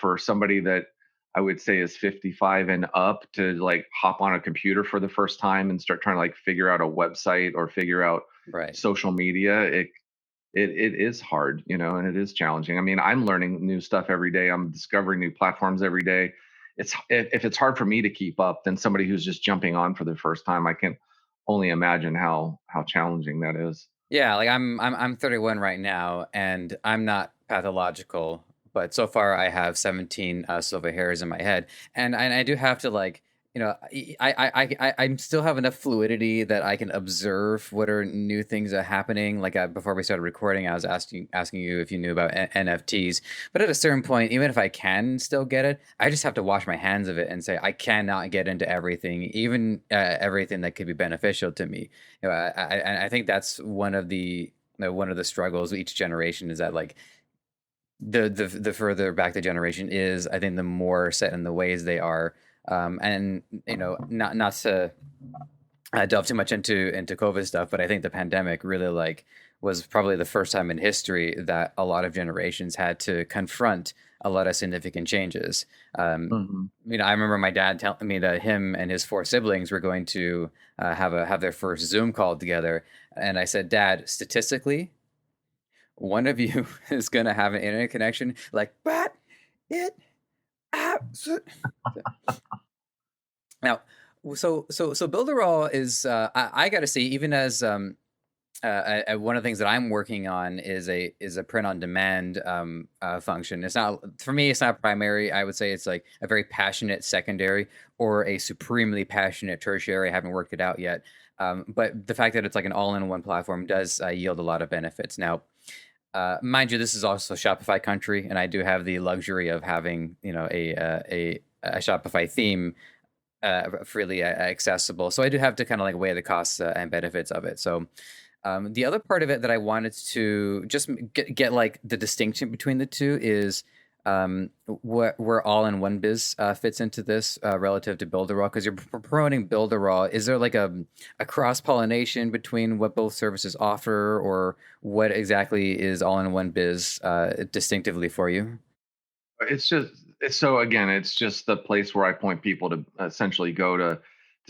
for somebody that I would say is 55 and up to like hop on a computer for the first time and start trying to like figure out a website or figure out Right. social media, it is hard, and it is challenging. I mean, I'm learning new stuff every day. I'm discovering new platforms every day. It's if it's hard for me to keep up, then somebody who's just jumping on for the first time, I can only imagine how challenging that is. Yeah, like I'm 31 right now, and I'm not pathological, but so far I have 17 silver hairs in my head, and I do have to like, I still have enough fluidity that I can observe what are new things are happening. Like before we started recording, I was asking you if you knew about NFTs, but at a certain point, even if I can still get it, I just have to wash my hands of it and say I cannot get into everything, even everything that could be beneficial to me. I think that's one of the struggles with each generation is that like the further back the generation is, I think the more set in the ways they are. And not to delve too much into COVID stuff, but I think the pandemic really like was probably the first time in history that a lot of generations had to confront a lot of significant changes. Um, Hmm. I remember my dad telling me that him and his four siblings were going to have their first Zoom call together, and I said, "Dad, statistically, one of you is going to have an internet connection like, but it absolutely." Now, so Builderall is I got to say, even as one of the things that I'm working on is a print on demand function. It's not for me. It's not primary. I would say it's like a very passionate secondary or a supremely passionate tertiary. I haven't worked it out yet. But the fact that it's like an all-in-one platform does yield a lot of benefits. Now, mind you, this is also Shopify country, and I do have the luxury of having a Shopify theme freely accessible. So I do have to kind of like weigh the costs and benefits of it. So the other part of it that I wanted to just get like the distinction between the two is where all in one biz fits into this relative to Builderall, because you're promoting Builderall. Is there like a cross pollination between what both services offer, or what exactly is all in one biz distinctively for you? It's so again, it's just the place where I point people to essentially go to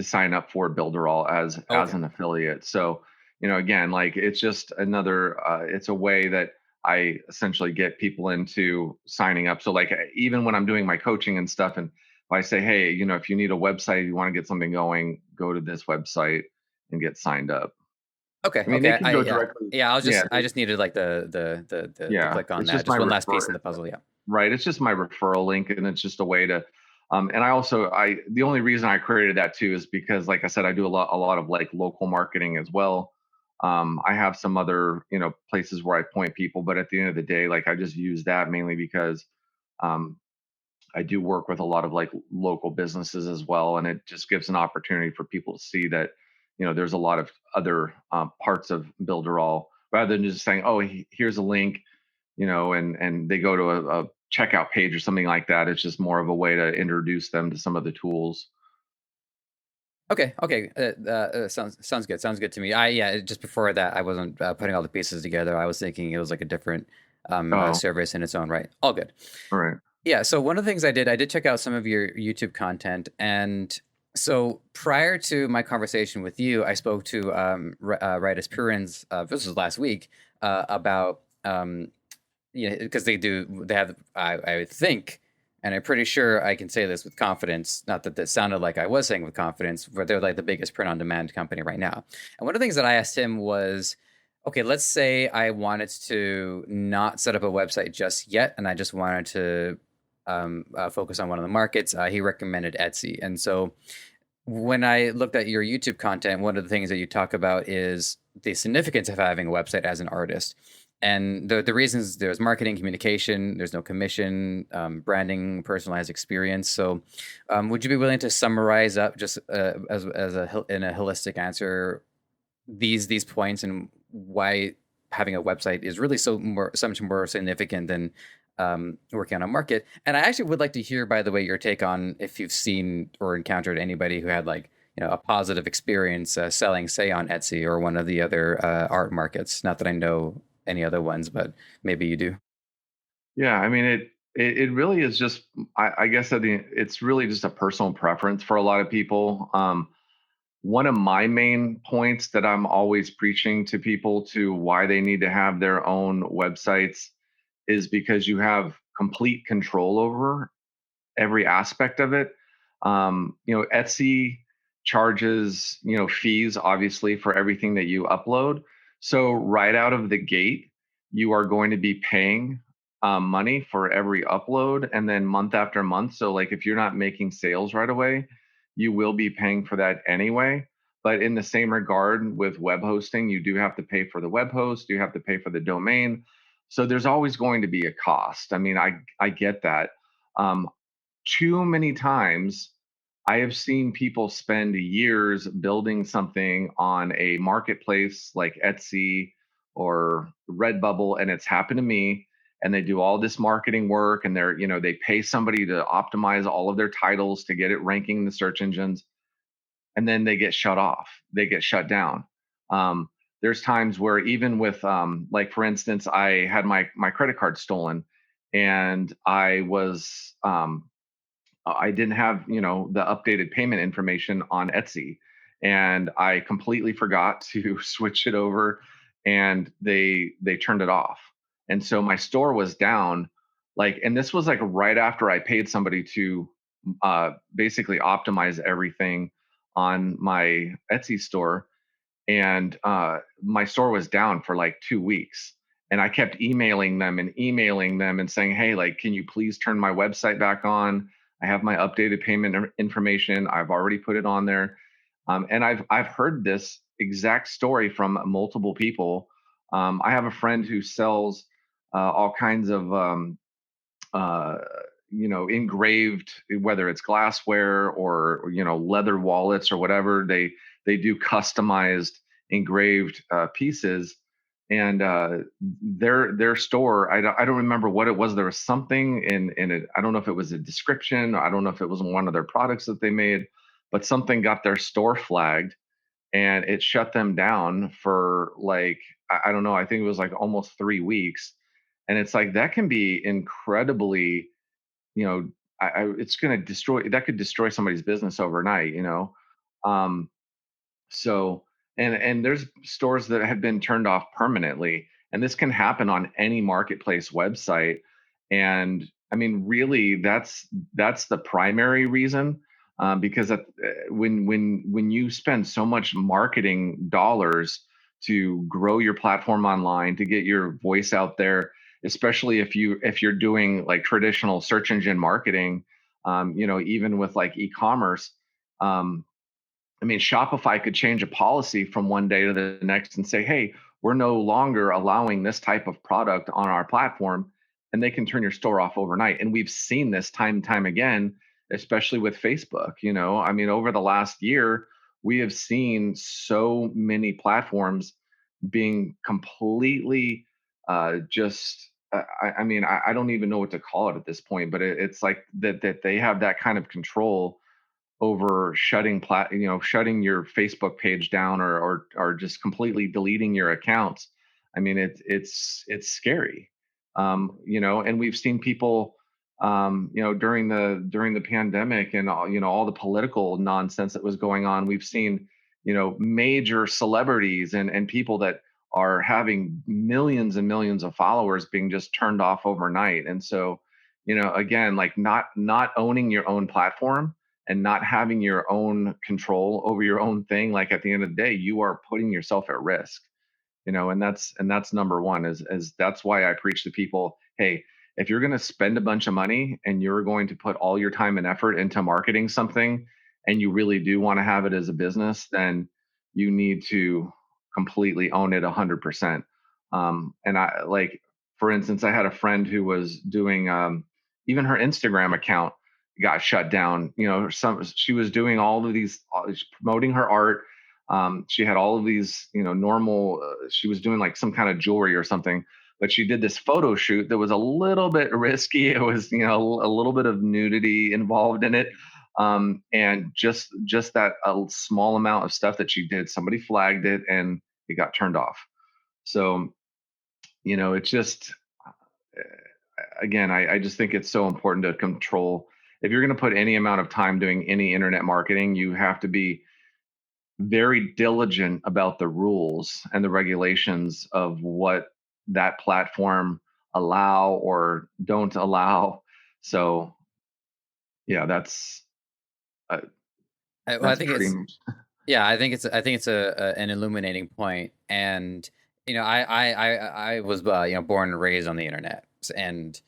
sign up for Builderall as Okay. an affiliate. So, again, like it's just another it's a way that I essentially get people into signing up. So like even when I'm doing my coaching and stuff, and if I say, hey, if you need a website, you want to get something going, go to this website and get signed up. Okay, I mean, they okay. can go directly. Yeah. Yeah, I just needed like the yeah. click on It's that. just my Just one last piece refer. in the puzzle. Yeah. Right. It's just my referral link, and it's just a way to. And I also, the only reason I created that too is because, like I said, I do a lot of like local marketing as well. I have some other, places where I point people, but at the end of the day, like I just use that mainly because um, I do work with a lot of like local businesses as well, and it just gives an opportunity for people to see that, there's a lot of other parts of Builderall rather than just saying, oh, here's a link, and they go to a checkout page or something like that. It's just more of a way to introduce them to some of the tools. Okay, okay. Sounds good. Sounds good to me. Just before that, I wasn't putting all the pieces together. I was thinking it was like a different Oh, service in its own right. All good. all right. Yeah. So one of the things I did check out some of your YouTube content, and so prior to my conversation with you, I spoke to Rightus Purin's. This was last week about because they have I think And I'm pretty sure I can say this with confidence, not that that sounded like I was saying with confidence, but they're like the biggest print on demand company right now. And one of the things that I asked him was, okay, let's say I wanted to not set up a website just yet, and I just wanted to focus on one of the markets. He recommended Etsy. And so when I looked at your YouTube content, one of the things that you talk about is the significance of having a website as an artist. And the reasons there's marketing, communication, there's no commission, branding, personalized experience. So, would you be willing to summarize up just as in a holistic answer these points and why having a website is really so much more significant than working on a market? And I actually would like to hear, by the way, your take on if you've seen or encountered anybody who had like a positive experience selling, say, on Etsy or one of the other art markets. Not that I know any other ones, but maybe you do. Yeah, I mean it really is just I guess it's really just a personal preference for a lot of people. One of my main points that I'm always preaching to people to why they need to have their own websites is because you have complete control over every aspect of it. Etsy charges, fees obviously for everything that you upload. So right out of the gate, you are going to be paying money for every upload and then month after month. So like if you're not making sales right away, you will be paying for that anyway. But in the same regard with web hosting, you do have to pay for the web host, you have to pay for the domain. So there's always going to be a cost. I mean, I get that. Um, Too many times I have seen people spend years building something on a marketplace like Etsy or Redbubble, and it's happened to me. And they do all this marketing work, and they pay somebody to optimize all of their titles to get it ranking in the search engines, and then they get shut off. They get shut down. Um, there's times where even with, like for instance, I had my credit card stolen, and I didn't have, the updated payment information on Etsy, and I completely forgot to switch it over, and they turned it off. And so my store was down, like, and this was like right after I paid somebody to basically optimize everything on my Etsy store, and my store was down for like 2 weeks, and I kept emailing them and saying, hey, like, can you please turn my website back on? I have my updated payment information, I've already put it on there. And I've heard this exact story from multiple people. I have a friend who sells all kinds of uh, engraved, whether it's glassware or leather wallets or whatever. They do customized engraved pieces, and their store. I don't remember what it was. There was something in it. I don't know if it was a description. I don't know if it was one of their products that they made, but something got their store flagged, and it shut them down for like I don't know. I think it was like almost 3 weeks, and it's like that can be incredibly, you know it's going to destroy, that could destroy somebody's business overnight. um so, and there's stores that have been turned off permanently, and this can happen on any marketplace website. And I mean, really, that's the primary reason, because when you spend so much marketing dollars to grow your platform online, to get your voice out there, especially if you're doing like traditional search engine marketing, even with like e-commerce. um, I mean, Shopify could change a policy from one day to the next and say, hey, we're no longer allowing this type of product on our platform. And they can turn your store off overnight. And we've seen this time and time again, especially with Facebook. I mean, over the last year, we have seen so many platforms being completely just. I mean, I don't even know what to call it at this point, but it's like that they have that kind of control over shutting your Facebook page down, or just completely deleting your accounts. I mean, it's scary. And we've seen people, during the pandemic and all the political nonsense that was going on. We've seen, major celebrities and people that are having millions and millions of followers being just turned off overnight. And so again, like not owning your own platform and not having your own control over your own thing, like at the end of the day, you are putting yourself at risk. And that's number one, is that's why I preach to people, hey, if you're going to spend a bunch of money and you're going to put all your time and effort into marketing something, and you really do want to have it as a business, then you need to completely own it 100%. And I, like, for instance, I had a friend who was doing, even her Instagram account got shut down. She was doing all of these, promoting her art. She had all of these, normal, she was doing like some kind of jewelry or something, but she did this photo shoot that was a little bit risky. It was, a little bit of nudity involved in it. And just that a small amount of stuff that she did, somebody flagged it and it got turned off. So, it's just, again, I just think it's so important to control. If you're going to put any amount of time doing any internet marketing, you have to be very diligent about the rules and the regulations of what that platform allow or don't allow. So yeah, uh, Well, I that's think pretty it's much. yeah, I think it's an illuminating point, and I was born and raised on the internet, and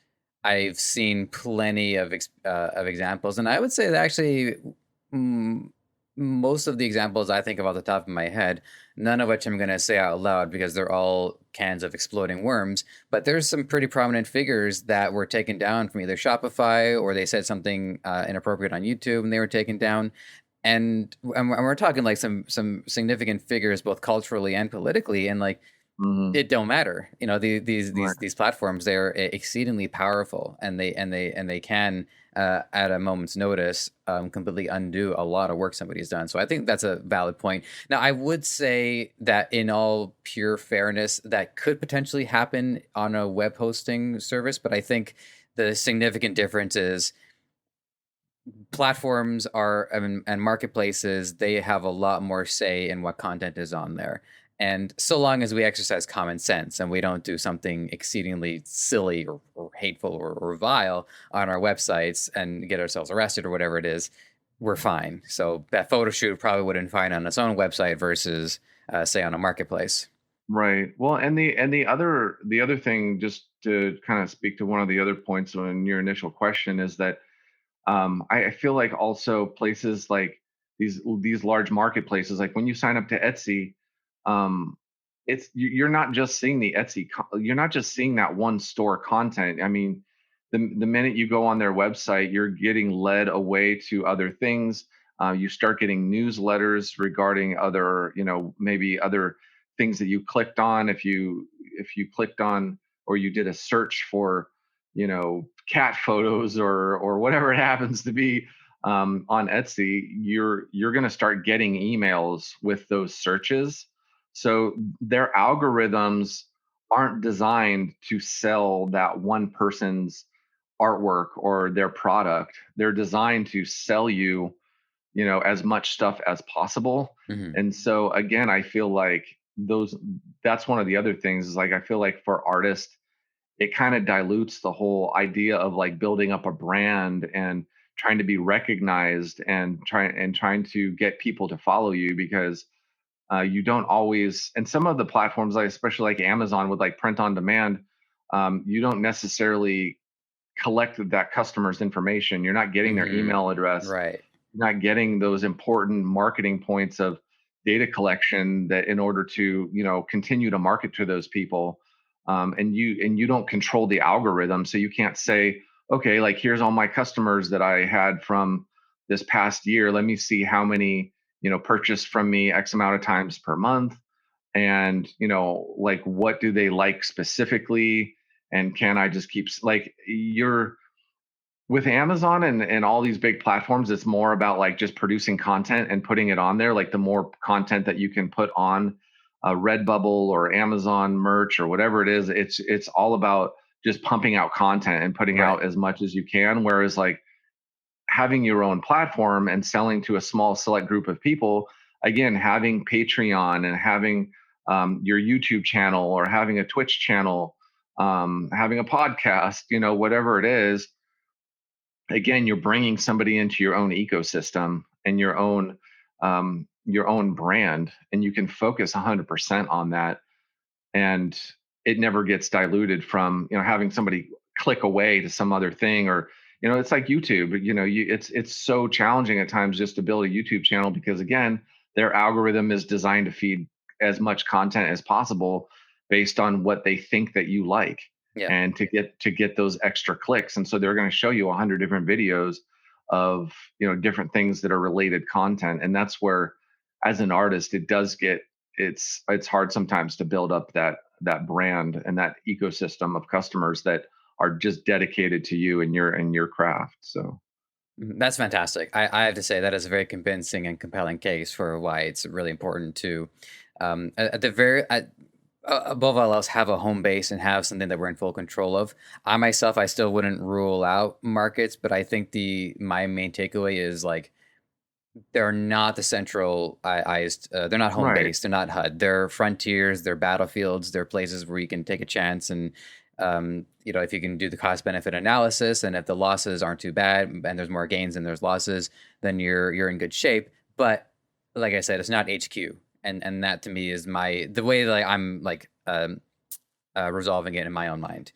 I've seen plenty of examples, and I would say that actually, mm, most of the examples I think of off the top of my head, none of which I'm going to say out loud because they're all cans of exploding worms. But there's some pretty prominent figures that were taken down from either Shopify, or they said something inappropriate on YouTube and they were taken down. And we're talking like some significant figures both culturally and politically, and like Mhm. it don't matter. Right. These platforms, they're exceedingly powerful, and they can at a moment's notice completely undo a lot of work somebody's done. So I think that's a valid point. Now, I would say that in all pure fairness, that could potentially happen on a web hosting service, but I think the significant difference is platforms are and marketplaces, they have a lot more say in what content is on there, and so long as we exercise common sense and we don't do something exceedingly silly or hateful or vile on our websites and get ourselves arrested or whatever it is, we're fine. So that photo shoot probably wouldn't find on its own website versus say on a marketplace. Right. Well, and the other thing, just to kind of speak to one of the other points on your initial question, is that I feel like also places like these large marketplaces, like when you sign up to Etsy, um, you're not just seeing the you're not just seeing that one store content. I mean, the minute you go on their website, you're getting led away to other things. You start getting newsletters regarding other, maybe other things that you clicked on. If you clicked on, or you did a search for, cat photos, or whatever it happens to be, on Etsy, you're going to start getting emails with those searches. So their algorithms aren't designed to sell that one person's artwork or their product. They're designed to sell you, as much stuff as possible. Hmm. And so again, I feel like those that's one of the other things, is like, I feel like for artists, it kind of dilutes the whole idea of like building up a brand and trying to be recognized and trying to get people to follow you, because you don't always, and some of the platforms, like especially like Amazon with like print on demand, you don't necessarily collect that customer's information. You're not getting their Hmm. email address, Right. not getting those important marketing points of data collection, that in order to, continue to market to those people. And you don't control the algorithm, so you can't say, okay, like, here's all my customers that I had from this past year, let me see how many, purchased from me x amount of times per month, and, like, what do they like specifically, and can I just keep like, you're with Amazon and all these big platforms, it's more about like just producing content and putting it on there. Like, the more content that you can put on Redbubble or Amazon merch or whatever it is, it's all about just pumping out content and putting Right. out as much as you can. Whereas, like, having your own platform and selling to a small select group of people, again, having Patreon and having your YouTube channel or having a Twitch channel, having a podcast, whatever it is, again, you're bringing somebody into your own ecosystem and your own brand, and you can focus 100% on that, and it never gets diluted from, having somebody click away to some other thing. Or, it's like YouTube. It's so challenging at times just to build a YouTube channel, because again, their algorithm is designed to feed as much content as possible based on what they think that you like, Yeah. and to get those extra clicks. And so they're going to show you 100 different videos of, different things that are related content. And that's where, as an artist, it's hard sometimes to build up that brand and that ecosystem of customers that are just dedicated to you and your craft. So That's fantastic. I have to say that is a very convincing and compelling case for why it's really important to, at the very, above all else, have a home base and have something that we're in full control of. I myself, I still wouldn't rule out markets, but I think my main takeaway is like they're not the centralized. They're not home right. based. They're not HUD. They're frontiers. They're battlefields. They're places where you can take a chance and, if you can do the cost benefit analysis, and if the losses aren't too bad, and there's more gains than there's losses, then you're in good shape. But like I said, it's not HQ, and that to me is the way that I'm like resolving it in my own mind.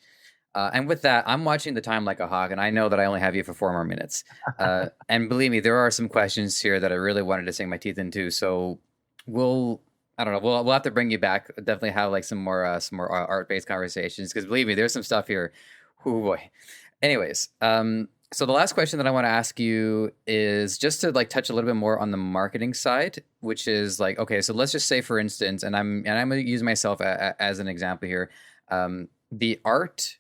And with that, I'm watching the time like a hawk, and I know that I only have you for 4 more minutes. And believe me, there are some questions here that I really wanted to sink my teeth into. So we'll, I don't know, we'll have to bring you back. Definitely have like some more art based conversations, because believe me, there's some stuff here. Oh boy. Anyways, so the last question that I want to ask you is just to like touch a little bit more on the marketing side, which is like, okay, so let's just say, for instance, and I'm going to use myself as an example here. The art,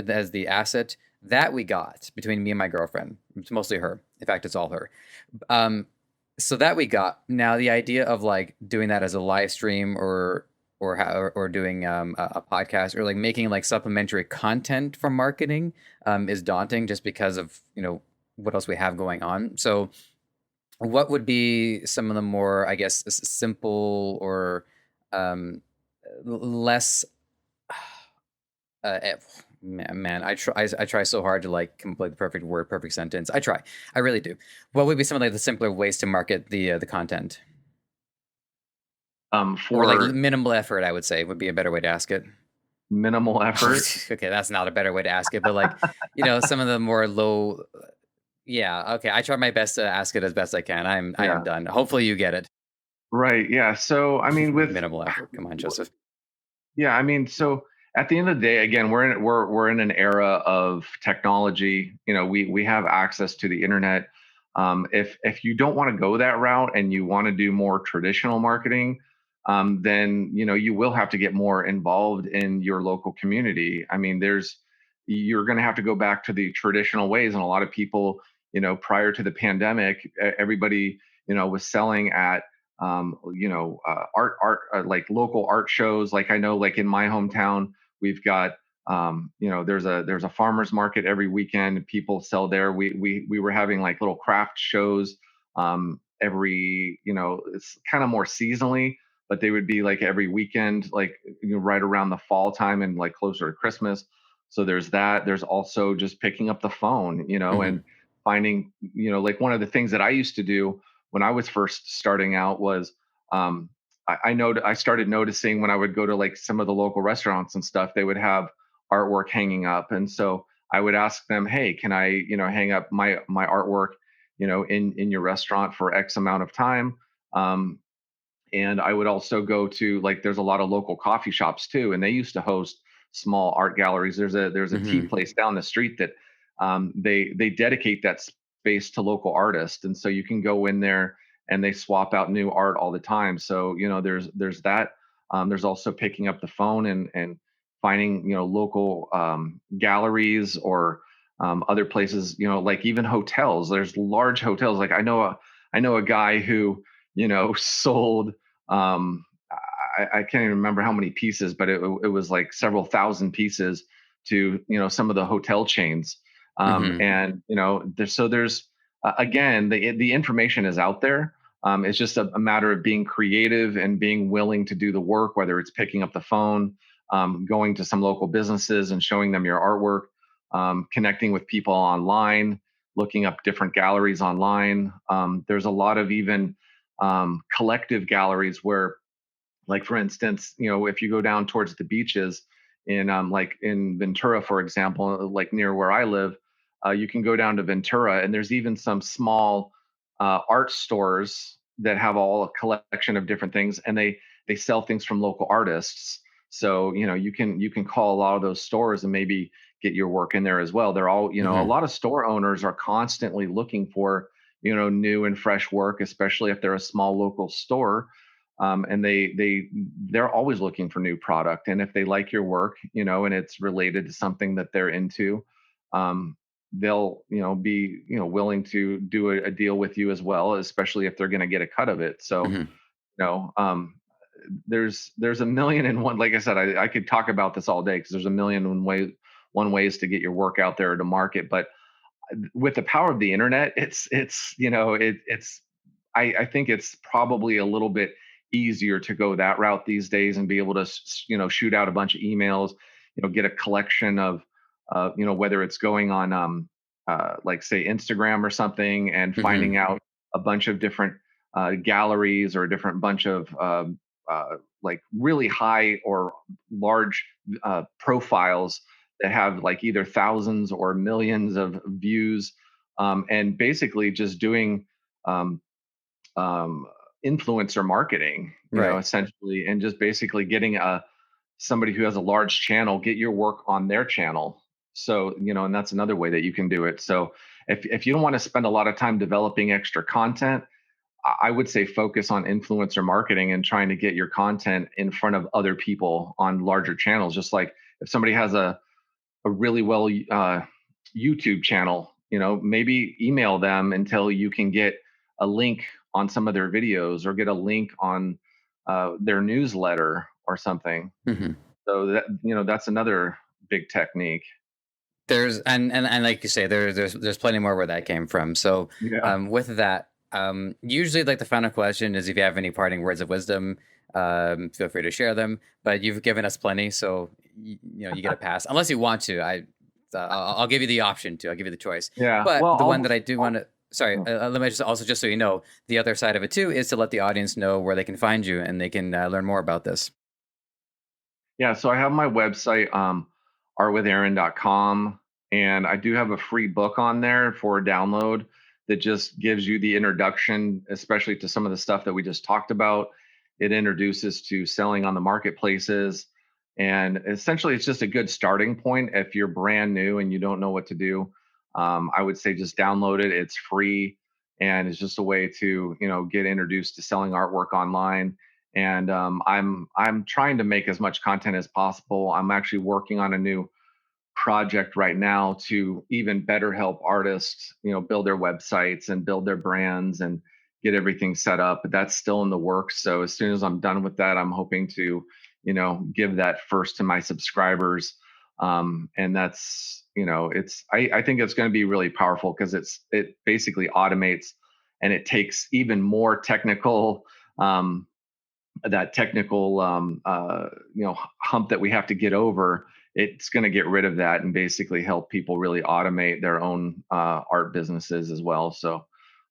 as the asset that we got between me and my girlfriend, it's mostly her. In fact, it's all her. Um, so that we got. Now the idea of like doing that as a live stream, or doing a podcast, or like making like supplementary content for marketing, is daunting, just because of what else we have going on. So what would be some of the more, I guess, simple or um, less man, I try so hard to like come up with the perfect word, perfect sentence. I really do. What would be some of like the simpler ways to market the content, or like For minimal effort? I would say would be a better way to ask it. minimal effort. Okay, that's not a better way to ask it, but like some of the more low. Yeah, okay. I try my best to ask it as best I can. I am Yeah. done. Hopefully you get it. Right. Yeah. So I mean, Minimal effort. Come on, Joseph. yeah, I mean, so at the end of the day, again, we're in an era of technology. We have access to the internet. If you don't want to go that route and you want to do more traditional marketing, then you will have to get more involved in your local community. I mean, you're going to have to go back to the traditional ways, and a lot of people, prior to the pandemic, everybody, was selling at like local art shows. Like I know, like in my hometown, we've got there's a farmers market every weekend. People sell there. We were having like little craft shows every it's kind of more seasonally, but they would be like every weekend, like right around the fall time and like closer to Christmas. So there's that. There's also just picking up the phone, Hmm. and finding, like one of the things that I used to do when I was first starting out was, I started noticing when I would go to like some of the local restaurants and stuff, they would have artwork hanging up, and so I would ask them, "Hey, can I hang up my artwork in your restaurant for X amount of time?" Um, and I would also go to, like, there's a lot of local coffee shops too, and they used to host small art galleries. There's a tea Hmm. place down the street that they dedicate that space to local artists, and so you can go in there and they swap out new art all the time. So there's that. There's also picking up the phone and finding local galleries, or other places, like even hotels. There's large hotels. Like I know a guy who sold, um, I can't even remember how many pieces, but it was like several thousand pieces to some of the hotel chains. Hmm. And there's again, the information is out there. It's just a matter of being creative and being willing to do the work, whether it's picking up the phone, going to some local businesses and showing them your artwork, connecting with people online. looking up different galleries online. There's a lot of even collective galleries where, like for instance, if you go down towards the beaches in like in Ventura, for example, like near where I live, you can go down to Ventura, and there's even some small art stores that have all a collection of different things, and they sell things from local artists. So you can call a lot of those stores and maybe get your work in there as well. They're all, a Hmm. lot of store owners are constantly looking for new and fresh work, especially if they're a small local store. And they're always looking for new product, and if they like your work, and it's related to something that they're into, um, they'll be willing to do a deal with you as well, especially if they're going to get a cut of it. So Hmm. you know um, there's a million and one, like I said, I could talk about this all day because there's a million and ways to get your work out there to market. But with the power of the internet, it's I think it's probably a little bit easier to go that route these days and be able to shoot out a bunch of emails, get a collection of whether it's going on like say Instagram or something, and Hmm. finding out a bunch of different galleries or a different bunch of like really high or large profiles that have like either thousands or millions of views, and basically just doing um, um, influencer marketing, Right. essentially, and just basically getting somebody who has a large channel, get your work on their channel. So, and that's another way that you can do it. So if you don't want to spend a lot of time developing extra content, I would say focus on influencer marketing and trying to get your content in front of other people on larger channels. Just like if somebody has a really well YouTube channel, maybe email them until you can get a link on some of their videos or get a link on their newsletter or something. Hmm. So that's another big technique. There's and like you say, there's plenty more where that came from. So Yeah. with that, usually like the final question is if you have any parting words of wisdom, feel free to share them. But you've given us plenty, so you get a pass unless you want to. I'll give you the option to. I'll give you the choice. Yeah. But Well, the one that I do want to. Sorry, oh, let me just also just so you know, the other side of it too is to let the audience know where they can find you and they can learn more about this. yeah. So I have my website, artwithaaron.com, and I do have a free book on there for download that just gives you the introduction, especially to some of the stuff that we just talked about. It introduces to selling on the marketplaces. And essentially, it's just a good starting point if you're brand new and you don't know what to do. I would say just download it. It's free, and it's just a way to get introduced to selling artwork online. And I'm trying to make as much content as possible. I'm actually working on a new project right now to even better help artists, build their websites and build their brands and get everything set up. But that's still in the works. So as soon as I'm done with that, I'm hoping to, give that first to my subscribers. And that's, I think it's going to be really powerful because it basically automates, and it takes even more technical, that technical hump that we have to get over. It's going to get rid of that and basically help people really automate their own art businesses as well. So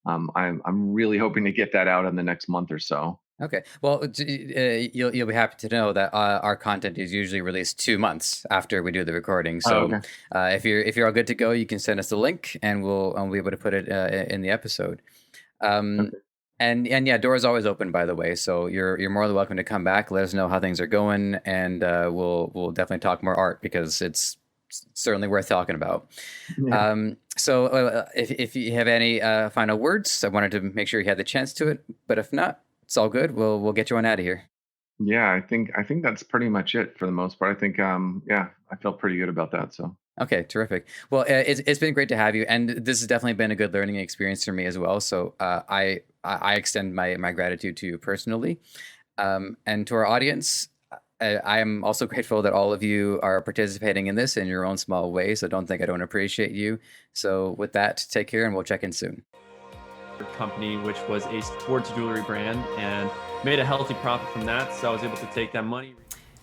I'm really hoping to get that out in the next month or so. Okay. Well, you'll be happy to know that our content is usually released 2 months after we do the recording. Oh, So okay. if you're all good to go, you can send us the link, and we'll be able to put it in the episode. Um, Okay. and yeah, doors always open, by the way. So you're more than welcome to come back. Let us know how things are going, and we'll definitely talk more art because it's certainly worth talking about. Yeah. So if you have any final words, I wanted to make sure you had the chance to it. But if not, it's all good. We'll get you on out of here. Yeah. I think that's pretty much it for the most part. I think yeah, I felt pretty good about that. So Okay, terrific. Well, it's been great to have you, and this has definitely been a good learning experience for me as well. So I extend my gratitude to you personally, and to our audience. I am also grateful that all of you are participating in this in your own small way. So don't think I don't appreciate you. So with that, take care, and we'll check in soon. company, which was a sports jewelry brand, and made a healthy profit from that. So I was able to take that money.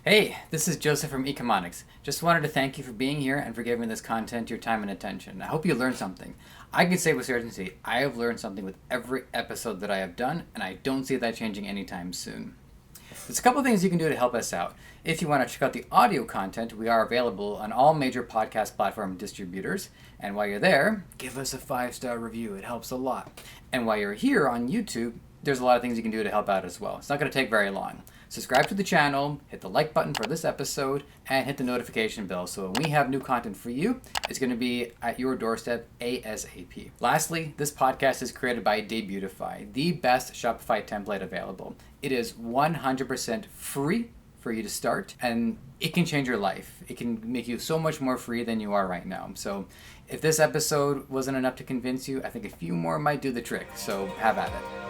Hey, this is Joseph from Ecomonics. Just wanted to thank you for being here and for giving this content your time and attention. I hope you learned something. I can say with certainty, I have learned something with every episode that I have done, and I don't see that changing anytime soon. There's a couple things you can do to help us out. If you want to check out the audio content, we are available on all major podcast platform distributors. And while you're there, give us a 5-star review. It helps a lot. And while you're here on YouTube, there's a lot of things you can do to help out as well. It's not going to take very long. Subscribe to the channel, hit the like button for this episode, and hit the notification bell so when we have new content for you, it's going to be at your doorstep ASAP. Lastly, this podcast is created by Debutify, the best Shopify template available. It is 100% free for you to start, and it can change your life. It can make you so much more free than you are right now. So if this episode wasn't enough to convince you, I think a few more might do the trick. So have at it.